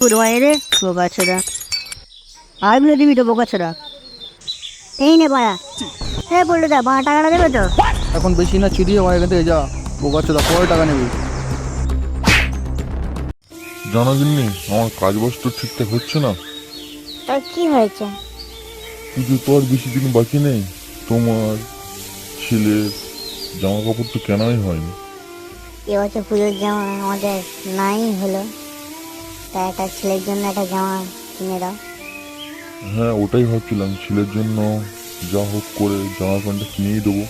রে বোকা ছোড়া আর বলে দিবি তো বোকা ছোড়া। এই নে বাড়া, হ্যাঁ বললো দা বাড়া টাকাটা দেবে তো? এখন বেশি না চিরিয়ে আমার এখান থেকে যা, বোকাচ্ছে দা পরে টাকা নেবি। জানা গিন্নি আমার কাজ বাজ তো ঠিকঠাক হচ্ছে না। তোর কি হয়েছে? পুজো তো আর বেশি দিন বাকি নেই। তোমার ছেলের জামা কাপড় তো কেনাই হয়নি। এবছর পুজোর জামা আমাদের নাই হলো, তাই একটা ছেলের জন্য একটা জামা কিনে দাও। হ্যাঁ ওটাই ভাবছিলাম, ছেলের জন্য যা হোক করে জামা প্যান্টটা কিনেই দেবো।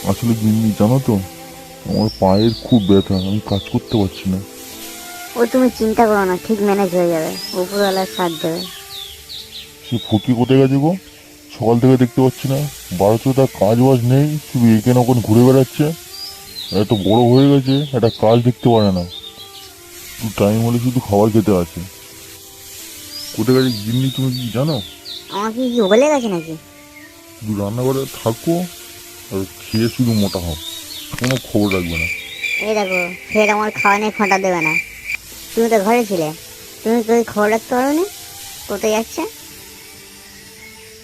আসলে গিন্নি জানো তো, আমার পায়ের খুব ব্যথা, আমি কাজ করতে পারছি না। ও তুমি চিন্তা করো না, ঠিক ম্যানেজ হয়ে যাবে, উপরওয়ালার সাথ দেবে। সে ফকি কোথায় গেছে গো? সকাল থেকে দেখতে পাচ্ছি না, বাড়িতে তার কাজ বাজ নেই, শুধু এখানে ওখানে ঘুরে বেড়াচ্ছে। এত বড় হয়ে গেছে, একটা কাজ দেখতে পারে না, শুধু টাইম হলে শুধু খাবার খেতে আছে। কোথায় গেছে গিন্নি তুমি কি জানো? আমাকে কি বলে গেছে নাকি? শুধু রান্নাঘরে থাকো আর খেয়ে শুধু মোটা হও, কোনো খবর রাখবে না। এই দেখো, ফের আমার খাওয়া নিয়ে খোঁটা দেবে না। তুমি তো ঘরে ছিলে, তুমি কি খবর রাখতে পারো না কোথায় যাচ্ছে?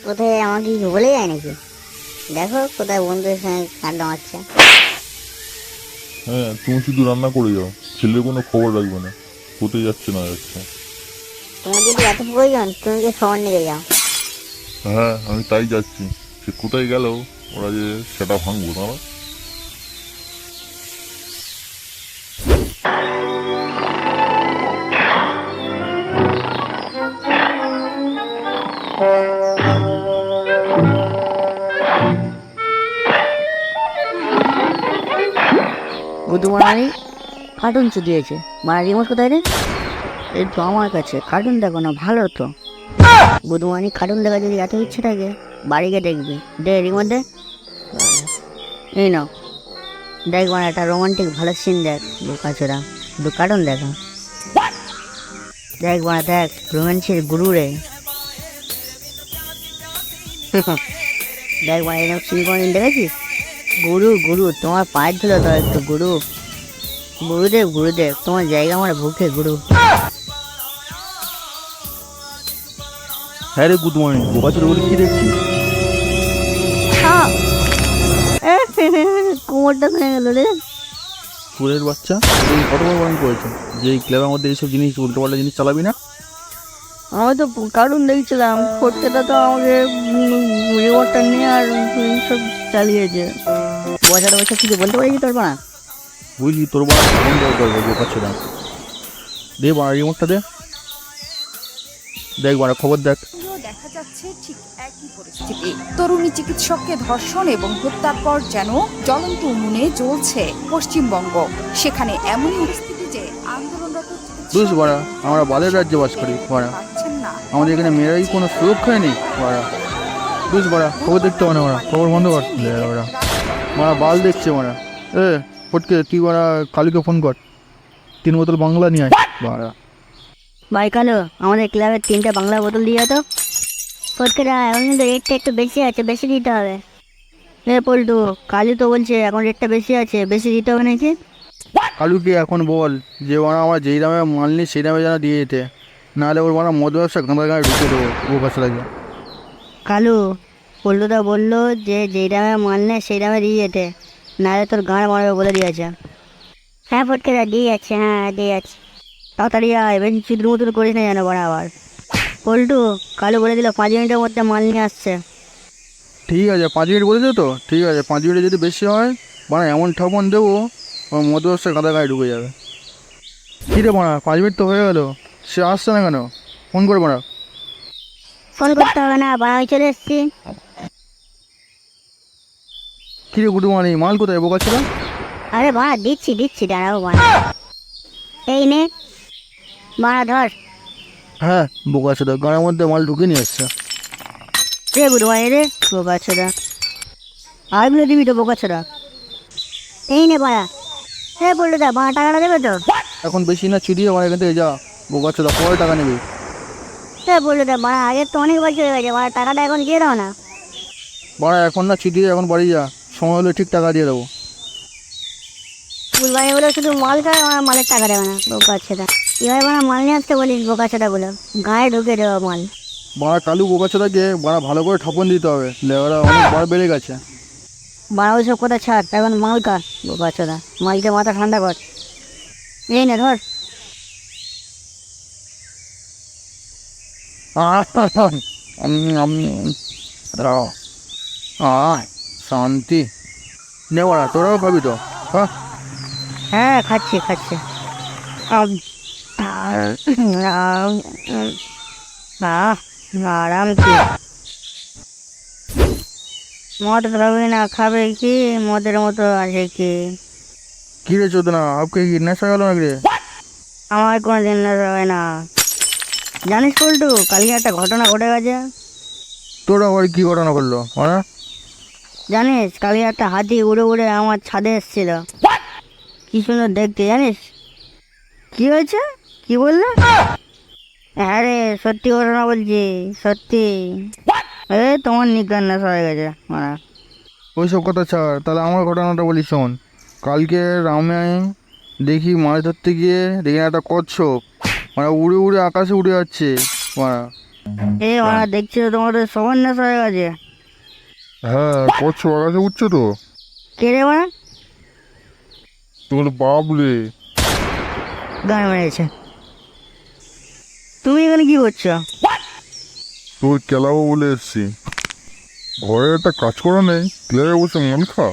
কোথায় আমাকে কি বলে যায় নাকি? দেখো কোথায় বন্ধুদের সঙ্গে আড্ডা মারছে। হ্যাঁ তুমি শুধু রান্না করে যাও, ছেলের কোনো খবর রাখবে না, কোথায় যাচ্ছে না যাচ্ছে। তোমার যদি এত প্রয়োজন তুমি কি খবর নিয়ে যাও। হ্যাঁ আমি তাই যাচ্ছি, সে কোথায় গেল, ওরা যে সেটা ভাঙবো তারা। বুধমানি কার্টুন দিয়েছে, মানে রিমোট কোথায় রে? এই তো আমার কাছে, কার্টুন দেখো না, ভালো তো। বুধমানি কার্টুন দেখা যদি এত ইচ্ছে থাকে বাড়ি গিয়ে দেখবি, দে রিমোট দে। এই নাও, দেখ মানে একটা রোমান্টিক ভালো সিন দেখ, বোকাচোরা দু কার্টুন দেখা। দেখ মানে দেখ, রোম্যান্সের গুরু রে। দেখ মানে এরকম সিন কোনদিন দেখেছিস? গুরু গুরু তোমার পায়ের ধুলো দাও একটু গুরু। গুরুদেব গুরুদেব তোমার জায়গা আমার বুকে গুরু। হ্যাঁ রে গুড মর্নিং, বোকাচ্ছে বলে কি দেখছি? কোমরটা ভেঙে গেল রে। চোরের বাচ্চা, তুই কত বড় বারণ করেছে যে এই ক্লাবের মধ্যে এইসব জিনিস উল্টোপাল্টা জিনিস চালাবি না? আমি তো কার্টুন দেখছিলাম, ফটকেটা তো আমাকে রিমোটটা নিয়ে আর সব চালিয়েছে। বছর বছর কিছু বলতে পারি তোর মা? বুঝলি তোর বাড়া ফোন দেওয়ার দরকার, বোকাচ্ছে না। দে বাড়া রিমোটটা দে, দেখ বাড়া খবর দেখ। দেখা যাচ্ছে ঠিক একই পরিস্থিতি। তরুণী চিকিৎসককে ধর্ষণ এবং হত্যার পর যেন জ্বলন্ত উনুনে জ্বলছে পশ্চিমবঙ্গ। সেখানে এমনই পরিস্থিতি যে আন্দোলনরত বুঝ বাড়া, আমরা বালের রাজ্যে বাস করি বাড়া, পাচ্ছেন না। আমাদের এখানে মেয়েরাই কোনো সুরক্ষাই নেই বাড়া। বুঝ বাড়া, খবর দেখতে হবে না বাড়া, খবর বন্ধ কর বাড়া। মারা বাল দেখছে মারা। এ ফটকে তুই বাড়া কালুকে ফোন কর, 3 বোতল বাংলা নিয়ে আয় বাড়া। ভাই কালো, আমাদের ক্লাবের 3টা বাংলা বোতল দিয়ে তো। ফটকেটা এখন কিন্তু রেটটা একটু বেশি আছে, বেশি দিতে হবে। পল্টু, কালু তো বলছে এখন রেটটা বেশি আছে, বেশি দিতে হবে নাকি? কালুকে এখন বল যে বাড়া আমার যেই দামে মাল নিই সেই দামে যেন দিয়ে যেতে, নাহলে ওর বাড়া মদ ব্যবসা গাঁদা গায়ে ঢুকে দেবো ও কাছে লাগে। কালু, পল্টুদা বললো যে যেই দামে মাল নেয় সেই দামে দিয়ে যেতে, নাহলে তোর গাঁড় মারবে বলে দিয়েছে। হ্যাঁ ফটকেটা দিয়ে যাচ্ছে, হ্যাঁ দিয়ে যাচ্ছে। তাড়াতাড়ি আয়, বেশি চিত্র মতন করিস না যেন বড় আবার। পল্টু, কালু বলে দিল 5 মিনিটের মধ্যে মাল নিয়ে আসছে। ঠিক আছে 5 মিনিট বলেছে তো, ঠিক আছে 5 মিনিটে যদি বেশি হয় বাড়া এমন ঠাপন দেবো ওর মদ ব্যবসা গাঁদা গায়ে ঢুকে যাবে। কী রে বাড়া 5 মিনিট তো হয়ে গেলো, সে আসছে না কেন? ফোন করে বাড়া। ফোন করতে হবে না, বাড়াই চলে এসছি। কী রে গুডু মানে মাল কোথায় বোকা ছিল? আরে বাড়া দিচ্ছি দিচ্ছি, দাঁড়াও বাড়া। এই নে বাড়া ধর। হ্যাঁ বোকা ছিল, গাড়ির মধ্যে মাল ঢুকে নিয়ে এসছে। রে বুড়ো ভাই রে, বোকা ছোড়া আর বলে দিবি তো বোকা ছোড়া। এই নে বাড়া, হ্যাঁ বললো দা বাড়া টাকাটা দেবে তো? এখন বেশি না চিরিয়ে আমার এখান থেকে যা, বোকা ছিল পরে টাকা নেবে। হ্যাঁ বললো দা বাড়া, আগের তো অনেক বছর হয়ে গেছে, বাড়া টাকাটা এখন দিয়ে দাও না। বাড়া এখন না চিঠিয়ে এখন বাড়ি যা, সময় হলে ঠিক টাকা দিয়ে দেবো। ফুলবাড়ি বলে শুধু মাল খায়, আমার মালের টাকা দেবে না বোকা ছেটা। এবার মানে মাল নিয়ে আসতে বলিস বোকা ছেটা বলে, গায়ে ঢুকে দেওয়া মাল। বাড়া কালু বোকাচোদাকে বাড়া ভালো করে ঠপন দিতে হবে, লেবারা অনেক বার বেড়ে গেছে। বাড়া ওইসব কথা ছাড়, এখন মাল খা বোকা ছেটা, মালকে মাথা ঠান্ডা কর। এই না ধর। শান্তি নে বাড়া, তোরাও খাবি তো? হ্যাঁ হ্যাঁ খাচ্ছি খাচ্ছি। আরাম কি মদ খাবে না, খাবে কি মদের মতো আছে কি? কি রে চোদনা, আপকে কি নেশা গেল নাকি রে? আমার কোনো দিন নেশা হয় না। জানিস পল্টু, কালকে একটা ঘটনা ঘটে গেছে। তোরা আবার কি ঘটনা করলো মানে? জানিস কালকে একটা হাতি উড়ে উড়ে আমার ছাদে এসেছিল, কি সুন্দর দেখতে। জানিস কি হয়েছে? কি বললে? হ্যাঁ রে, সত্যি ঘটনা বলছি, সত্যি। তোমার নিজ্ঞান নেশা হয়ে গেছে মানে। ওইসব কথা ছাড়, তাহলে আমার ঘটনাটা বলি শোন। কালকে রামে দেখি মাছ ধরতে গিয়ে দেখি একটা কচ্ছপ মানে উড়ে উড়ে আকাশে উড়ে যাচ্ছে মানে। মানে দেখছি তো তোমাদের সবার নেশা হয়ে গেছে। হ্যাঁ, করছো আকাশে উঠছো তো? কে রে মানে? তোমার বাপ রে। গান মেরেছে। তুমি এখানে কি করছো? তোর খেলাবো বলে এসছি। ঘরে একটা কাজ করা নেই, ক্লিয়ারে বসে মাল খা।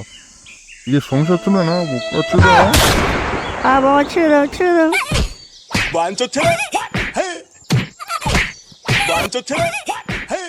ইয়ে সংসার চলে না, বোকা ছেলে। বাবা ছেড়ে দাও, ছেড়ে দাও। 완전 체! 헤이! 완전 체! 헤이!